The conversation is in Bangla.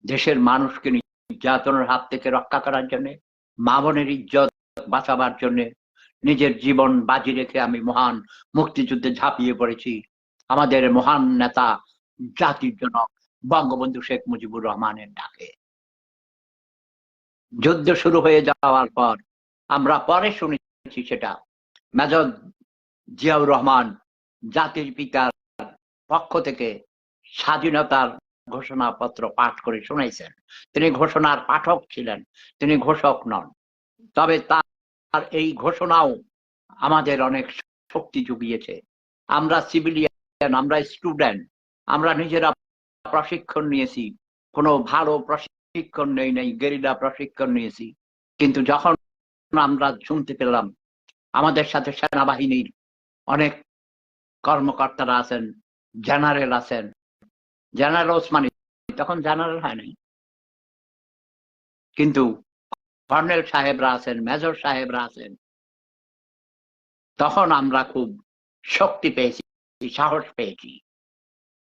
দেশের মানুষকে নির্যাতনের হাত থেকে রক্ষা করার জন্য, মা বোনের ইজ্জত বাঁচাবার জন্য নিজের জীবন বাজি রেখে আমি মহান মুক্তিযুদ্ধে ঝাঁপিয়ে পড়েছি। আমাদের মহান নেতা জাতির জনক বঙ্গবন্ধু শেখ মুজিবুর রহমানের ডাকে। যুদ্ধ শুরু হয়ে যাওয়ার পর আমরা পরে শুনেছি সেটা মেজর জিয়াউর রহমান জাতির পিতার পক্ষ থেকে স্বাধীনতার ঘোষণাপত্র পাঠ করে শুনাইছেন। তিনি ঘোষণার পাঠক ছিলেন, তিনি ঘোষক নন। তবে তার এই ঘোষণাও আমাদের অনেক শক্তি জুগিয়েছে। আমরা সিভিলিয়ান, আমরা স্টুডেন্ট, আমরা নিজেরা প্রশিক্ষণ নিয়েছি, কোনো ভালো প্রশিক্ষণ নেই, গেরিলা প্রশিক্ষণ নিয়েছি। কিন্তু যখন আমরা শুনতে পেলাম আমাদের সাথে সেনাবাহিনীর অনেক কর্মকর্তারা আছেন, জেনারেল আছেন, জেনারেল ওসমানী তখন জেনারেল হয় নাই, কিন্তু কর্নেল সাহেবরা আছেন, মেজর সাহেবরা আছেন, তখন আমরা খুব শক্তি পেয়েছি, সাহস পেয়েছি।